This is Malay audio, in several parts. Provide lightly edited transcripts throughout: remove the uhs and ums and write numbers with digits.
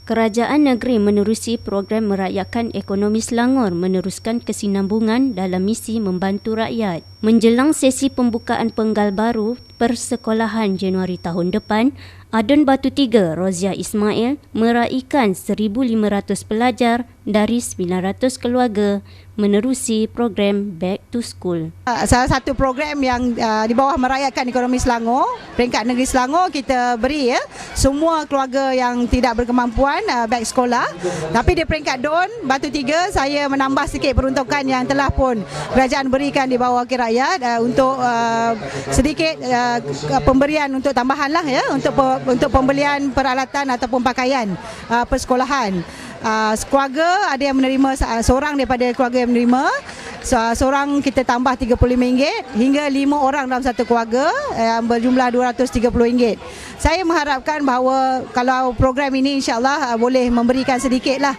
Kerajaan negeri menerusi program merakyatkan ekonomi Selangor meneruskan kesinambungan dalam misi membantu rakyat. Menjelang sesi pembukaan penggal baru persekolahan Januari tahun depan, Adun Batu 3 Rozia Ismail meraikan 1,500 pelajar dari 900 keluarga menerusi program Back to School. Salah satu program yang di bawah merakyatkan ekonomi Selangor, peringkat negeri Selangor kita beri semua keluarga yang tidak berkemampuan back sekolah. Tapi di peringkat DUN Batu 3 saya menambah sikit peruntukan yang telah pun kerajaan berikan di bawah wakil rakyat untuk sedikit pemberian untuk tambahan lah untuk pembelian peralatan ataupun pakaian persekolahan. Keluarga ada yang menerima, seorang daripada keluarga yang menerima, seorang kita tambah RM35 hingga 5 orang dalam satu keluarga berjumlah RM230. Saya mengharapkan bahawa kalau program ini insya-Allah boleh memberikan sedikitlah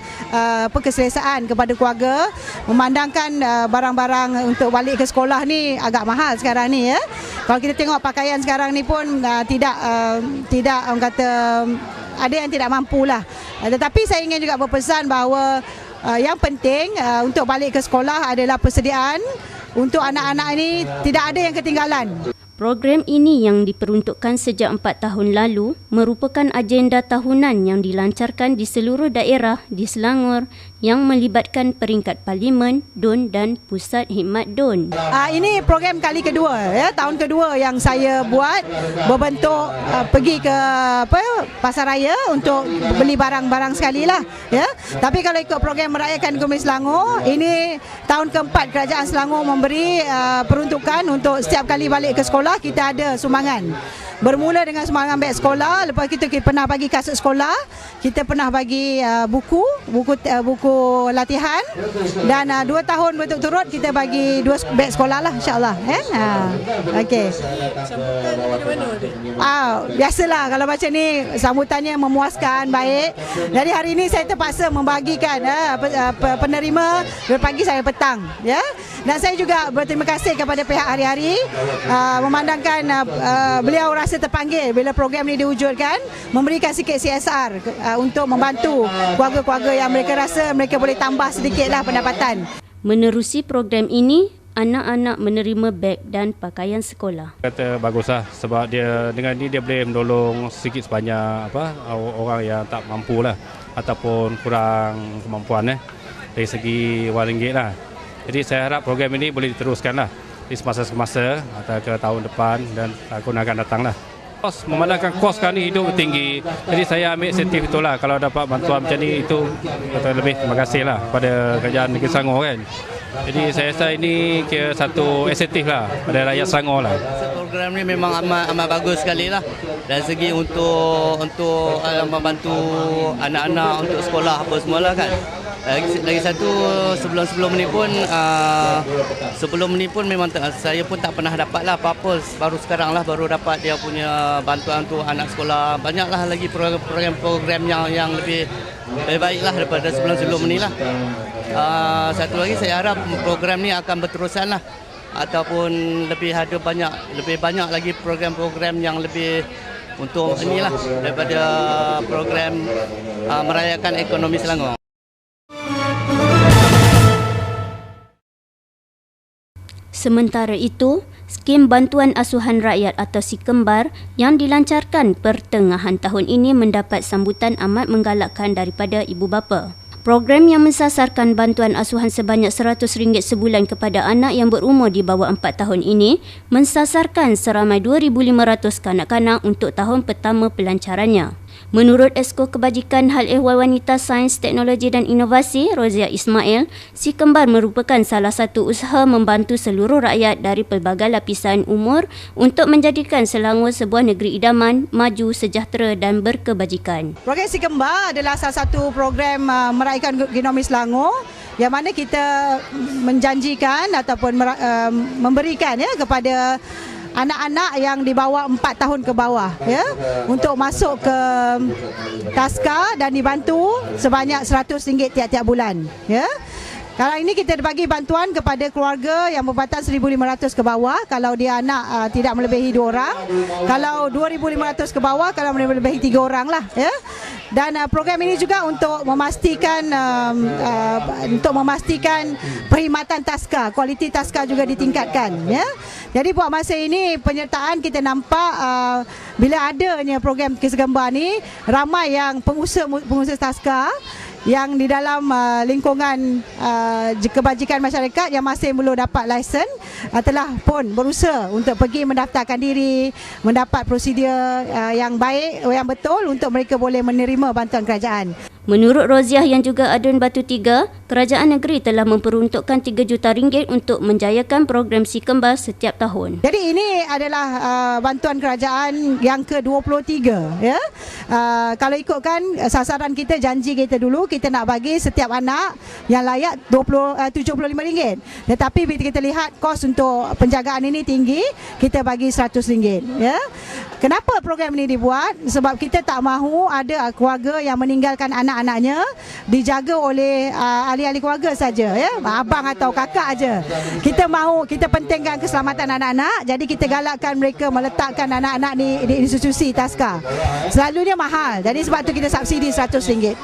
keselesaan kepada keluarga, memandangkan barang-barang untuk balik ke sekolah ni agak mahal sekarang ni ya. Kalau kita tengok pakaian sekarang ni pun tidak orang kata ada yang tidak mampulah. Tetapi saya ingin juga berpesan bahawa yang penting untuk balik ke sekolah adalah persediaan untuk anak-anak ini tidak ada yang ketinggalan. Program ini yang diperuntukkan sejak 4 tahun lalu merupakan agenda tahunan yang dilancarkan di seluruh daerah di Selangor yang melibatkan peringkat Parlimen, DUN dan Pusat Khidmat DUN. Ini program kali kedua, tahun kedua yang saya buat berbentuk pergi ke pasar raya untuk beli barang-barang sekali lah. Ya. Tapi kalau ikut program merakyatkan ekonomi Selangor, ini tahun keempat kerajaan Selangor memberi peruntukan untuk setiap kali balik ke sekolah kita ada sumbangan. Bermula dengan sumbangan beg sekolah, lepas itu kita pernah bagi kasut sekolah, kita pernah bagi buku latihan dan 2 tahun berturut-turut kita bagi 2 beg sekolah lah insya-Allah. Okey. Biasalah kalau macam ni sambutannya memuaskan, baik. Jadi hari ini saya terpaksa membagikan penerima dari pagi sampai petang ya. Dan saya juga berterima kasih kepada pihak hari-hari memandangkan beliau rasa terpanggil bila program ini diwujudkan, memberikan sikit CSR untuk membantu keluarga-keluarga yang mereka rasa mereka boleh tambah sedikitlah pendapatan. Menerusi program ini, anak-anak menerima beg dan pakaian sekolah. Kata baguslah sebab dia dengan ni dia boleh menolong sedikit sebanyak orang yang tak mampu lah ataupun kurang kemampuan dari segi wang ringgit lah. Jadi saya harap program ini boleh diteruskan lah di semasa atau ke tahun depan dan tahun akan datang lah. Memandangkan kos sekarang ni hidup tinggi, jadi saya ambil insentif itulah. Kalau dapat bantuan macam ni itu lebih terima kasih lah pada kerajaan negeri Selangor kan. Jadi saya rasa ini kira satu insentif lah pada rakyat Selangor lah. Program ni memang amat bagus sekali lah dari segi untuk membantu anak-anak untuk sekolah apa semualah kan. Lagi satu sebelum ni pun memang saya pun tak pernah dapat lah apa-apa, baru sekarang lah baru dapat dia punya bantuan untuk anak sekolah. Banyaklah lagi program-program yang lebih baik lah daripada sebelum ni lah. Satu lagi saya harap program ni akan berterusan lah ataupun lebih banyak lagi program-program yang lebih untuk inilah daripada program merayakan ekonomi Selangor. Sementara itu, skim bantuan asuhan rakyat atau SiKembar yang dilancarkan pertengahan tahun ini mendapat sambutan amat menggalakkan daripada ibu bapa. Program yang mensasarkan bantuan asuhan sebanyak RM100 sebulan kepada anak yang berumur di bawah 4 tahun ini mensasarkan seramai 2,500 kanak-kanak untuk tahun pertama pelancarannya. Menurut Esko Kebajikan Hal Ehwal Wanita Sains, Teknologi dan Inovasi, Rozia Ismail, SiKembar merupakan salah satu usaha membantu seluruh rakyat dari pelbagai lapisan umur untuk menjadikan Selangor sebuah negeri idaman, maju, sejahtera dan berkebajikan. Program SiKembar adalah salah satu program meraihkan ekonomi Selangor yang mana kita menjanjikan ataupun memberikan kepada anak-anak yang di bawah 4 tahun ke bawah untuk masuk ke taska dan dibantu sebanyak RM100 tiap-tiap bulan Kalau ini kita bagi bantuan kepada keluarga yang berpatah 1,500 ke bawah kalau dia anak tidak melebihi 2 orang, kalau 2,500 ke bawah kalau melebihi 3 orang lah Dan program ini juga untuk memastikan perkhidmatan taska, kualiti taska juga ditingkatkan, ya. Jadi buat masa ini penyertaan kita nampak bila adanya program Kes Gembar ni, ramai yang pengusaha taska yang di dalam lingkungan kebajikan masyarakat yang masih belum dapat lesen telah pun berusaha untuk pergi mendaftarkan diri, mendapat prosedur yang baik, yang betul untuk mereka boleh menerima bantuan kerajaan. Menurut Roziah yang juga adun Batu Tiga, kerajaan negeri telah memperuntukkan RM3 juta untuk menjayakan program Si Kembar setiap tahun. Jadi ini adalah bantuan kerajaan yang ke-23, ya. Kalau ikutkan sasaran kita, janji kita dulu, kita nak bagi setiap anak yang layak RM75. Tetapi bila kita lihat kos untuk penjagaan ini tinggi, kita bagi RM100, ya. Kenapa program ini dibuat? Sebab kita tak mahu ada keluarga yang meninggalkan anak-anaknya dijaga oleh ahli-ahli keluarga saja, ya, abang atau kakak aja. Kita pentingkan keselamatan anak-anak, jadi kita galakkan mereka meletakkan anak-anak di institusi taska. Selalunya mahal, jadi sebab tu kita subsidi RM100.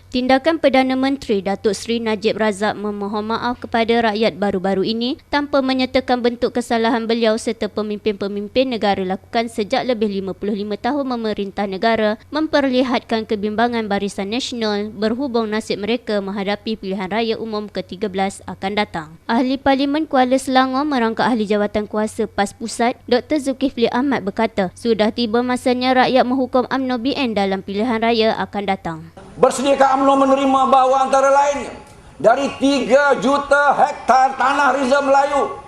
Tindakan Perdana Menteri Datuk Seri Najib Razak memohon maaf kepada rakyat baru-baru ini tanpa menyertakan bentuk kesalahan beliau serta pemimpin-pemimpin negara lakukan sejak lebih 55 tahun memerintah negara memperlihatkan kebimbangan Barisan Nasional berhubung nasib mereka menghadapi pilihan raya umum ke-13 akan datang. Ahli Parlimen Kuala Selangor merangkap Ahli Jawatan Kuasa PAS Pusat, Dr. Zulkifli Ahmad berkata, sudah tiba masanya rakyat menghukum UMNO BN dalam pilihan raya akan datang. Bersediakah UMNO menerima bahawa antara lainnya dari 3 juta hektar tanah Rizal Melayu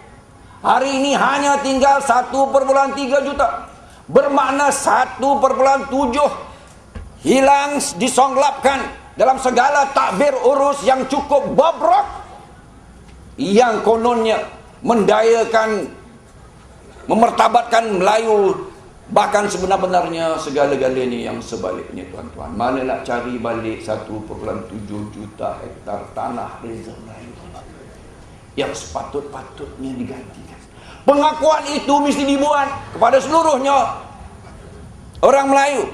hari ini hanya tinggal 1,3 juta, bermakna 1,7 hilang, disonglapkan dalam segala takbir urus yang cukup bobrok yang kononnya mendayakan, memertabatkan Melayu. Bahkan sebenar-benarnya segala-galanya yang sebaliknya, tuan-tuan. Mana nak cari balik 1,7 juta hektar tanah Rizal Melayu yang sepatut-patutnya digantikan. Pengakuan itu mesti dibuat kepada seluruhnya orang Melayu.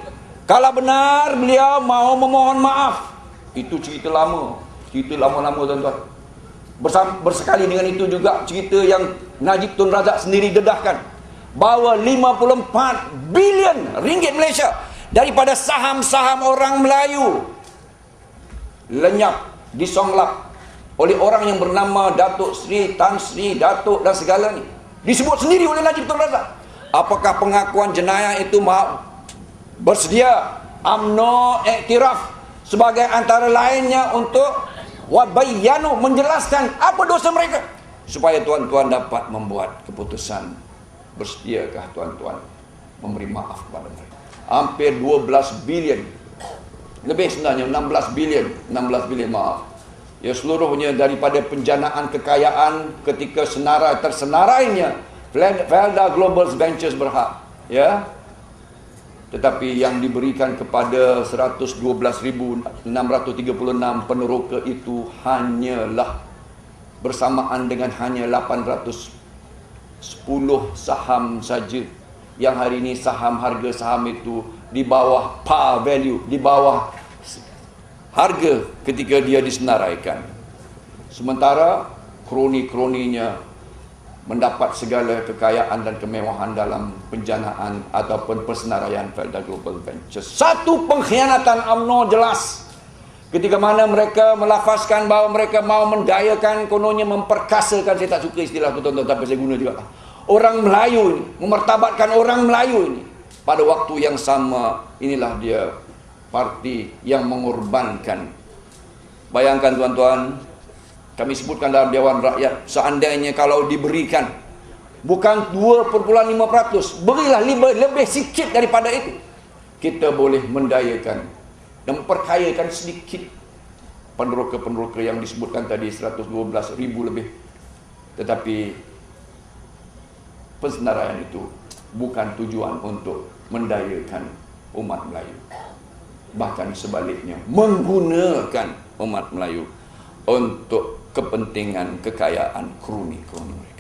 Kalau benar beliau mau memohon maaf, itu cerita lama, tuan-tuan. Bersekali dengan itu juga cerita yang Najib Tun Razak sendiri dedahkan, bahawa 54 bilion ringgit Malaysia daripada saham-saham orang Melayu lenyap, disonglap oleh orang yang bernama Datuk Seri, Tan Sri, Datuk dan segalanya. Disebut sendiri oleh Najib Tun Razak. Apakah pengakuan jenayah itu bersedia UMNO iktiraf sebagai antara lainnya untuk wabayanu, menjelaskan apa dosa mereka, supaya tuan-tuan dapat membuat keputusan. Bersediakah tuan-tuan memberi maaf kepada mereka? Hampir 12 bilion, lebih sebenarnya 16 bilion maaf. Ya, seluruhnya daripada penjanaan kekayaan ketika tersenarainya Felda Global Ventures berhak, ya. Tetapi yang diberikan kepada 112,636 peneroka itu hanyalah bersamaan dengan hanya 810 saham saja, yang hari ini harga saham itu di bawah par value, di bawah harga ketika dia disenaraikan. Sementara kroni-kroninya mendapat segala kekayaan dan kemewahan dalam penjanaan ataupun persenaraian Felda Global Ventures. Satu pengkhianatan UMNO jelas ketika mana mereka melafazkan bahawa mereka mau mendayakan, kononnya memperkasakan, saya tak suka istilah tu tuan-tuan tapi saya guna juga, orang Melayu ini, memertabatkan orang Melayu ini. Pada waktu yang sama, inilah dia parti yang mengorbankan. Bayangkan tuan-tuan, kami sebutkan dalam Dewan Rakyat, seandainya kalau diberikan bukan 2,5%, berilah lebih sikit daripada itu, kita boleh mendayakan dan memperkayakan sedikit peneroka-peneroka yang disebutkan tadi 112,000 lebih. Tetapi pensenaraian itu bukan tujuan untuk mendayakan umat Melayu, bahkan sebaliknya menggunakan umat Melayu untuk kepentingan kekayaan kroni-kroni.